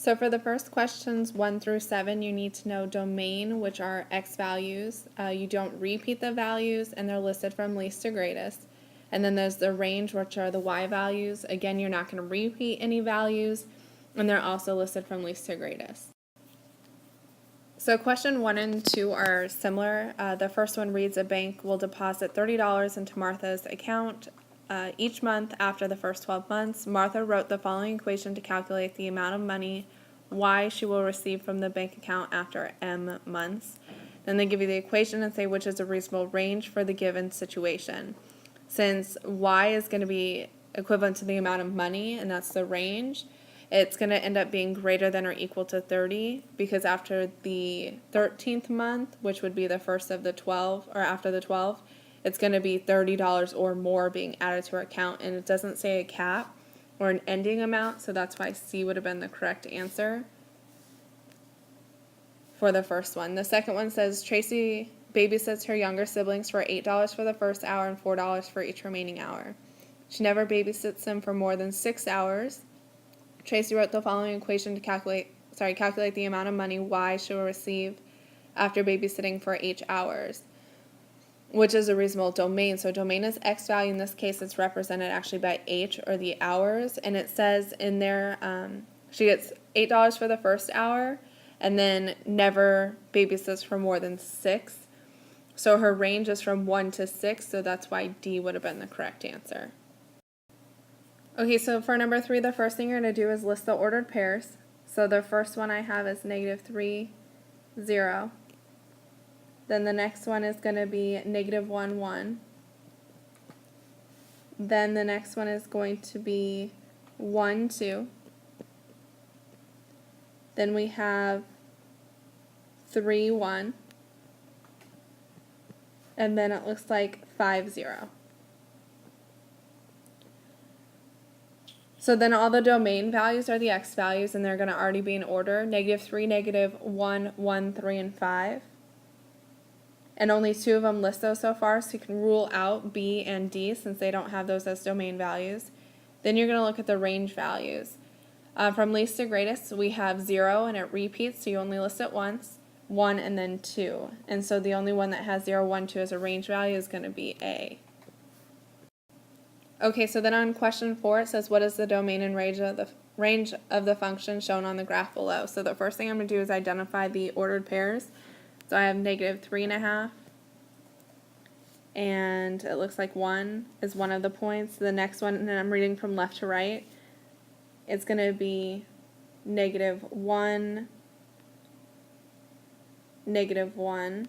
So for the first questions 1 through 7, you need to know domain, which are x values. You don't repeat the values, and they're listed from least to greatest. And then there's the range, which are the y values. Again, you're not going to repeat any values, and they're also listed from least to greatest. So question 1 and 2 are similar. The first one reads, a bank will deposit $30 into Martha's account each month after the first 12 months. Martha wrote the following equation to calculate the amount of money Y she will receive from the bank account after M months. Then they give you the equation and say which is a reasonable range for the given situation. Since Y is going to be equivalent to the amount of money, and that's the range, it's going to end up being greater than or equal to 30, because after the 13th month, which would be the first of the 12, or after the 12, it's going to be $30 or more being added to her account, and it doesn't say a cap or an ending amount, so that's why C would have been the correct answer for the first one. The second one says Tracy babysits her younger siblings for $8 for the first hour and $4 for each remaining hour. She never babysits them for more than 6 hours. Tracy wrote the following equation to calculate the amount of money Y she will receive after babysitting for H hours, which is a reasonable domain. So domain is X value. In this case, it's represented actually by H, or the hours. And it says in there she gets $8 for the first hour and then never babysits for more than 6. So her range is from 1 to 6, so that's why D would have been the correct answer. Okay, so for number 3, the first thing you're going to do is list the ordered pairs. So the first one I have is -3, 0. Then the next one is going to be -1, 1. Then the next one is going to be 1, 2. Then we have 3, 1. And then it looks like 5, 0. So then all the domain values are the x values, and they're going to already be in order: -3, -1, 1, 3, and 5. And only 2 of them list those so far, so you can rule out B and D since they don't have those as domain values. Then you're going to look at the range values. From least to greatest, we have 0, and it repeats, so you only list it once, 1, and then 2. And so the only one that has 0, 1, 2 as a range value is going to be A. Okay, so then on question 4, it says, what is the domain and range of the function shown on the graph below? So the first thing I'm going to do is identify the ordered pairs. So I have -3.5, and it looks like 1 is one of the points. The next one, and I'm reading from left to right, it's going to be -1, -1.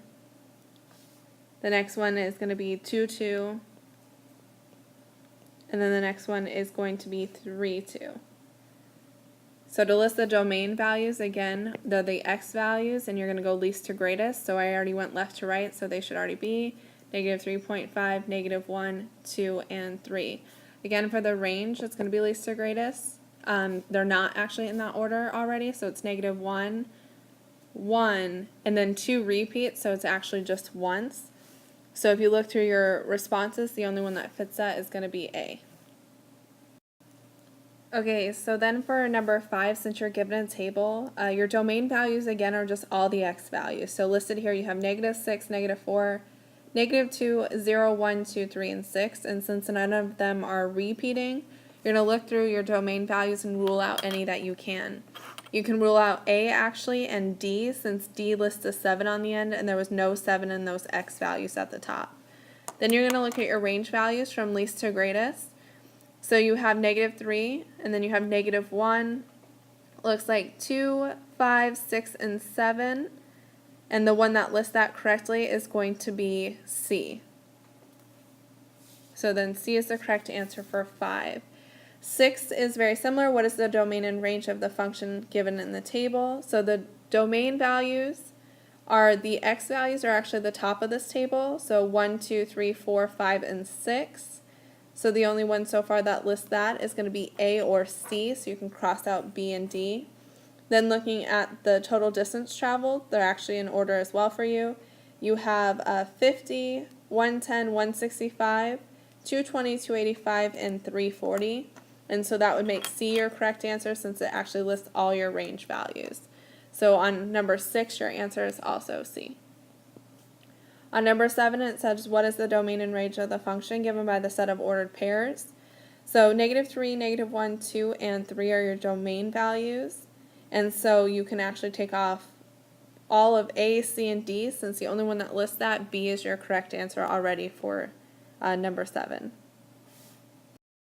The next one is going to be 2, 2. And then the next one is going to be 3, 2. So to list the domain values, again, they're the x values, and you're going to go least to greatest. So I already went left to right, so they should already be -3.5, -1, 2, and 3. Again, for the range, it's going to be least to greatest. They're not actually in that order already, so it's -1, 1, and then 2 repeats, so it's actually just once. So if you look through your responses, the only one that fits that is going to be A. Okay, so then for number 5, since you're given a table, your domain values again are just all the x values. So listed here you have -6, -4, -2, 0, 1, 2, 3, and 6. And since none of them are repeating, you're going to look through your domain values and rule out any that you can. You can rule out A actually and D, since D lists a 7 on the end and there was no 7 in those x values at the top. Then you're going to look at your range values from least to greatest. So you have -3, and then you have -1. Looks like 2, 5, 6, and 7. And the one that lists that correctly is going to be C. So then C is the correct answer for 5. 6 is very similar. What is the domain and range of the function given in the table? So the domain values are the x values are actually the top of this table. So 1, 2, 3, 4, 5, and 6. So the only one so far that lists that is going to be A or C, so you can cross out B and D. Then looking at the total distance traveled, they're actually in order as well for you. You have 50, 110, 165, 220, 285, and 340. And so that would make C your correct answer since it actually lists all your range values. So on number 6, your answer is also C. On number 7, it says, what is the domain and range of the function given by the set of ordered pairs? So -3, -1, 2, and 3 are your domain values. And so you can actually take off all of A, C, and D, since the only one that lists that, B is your correct answer already for number 7.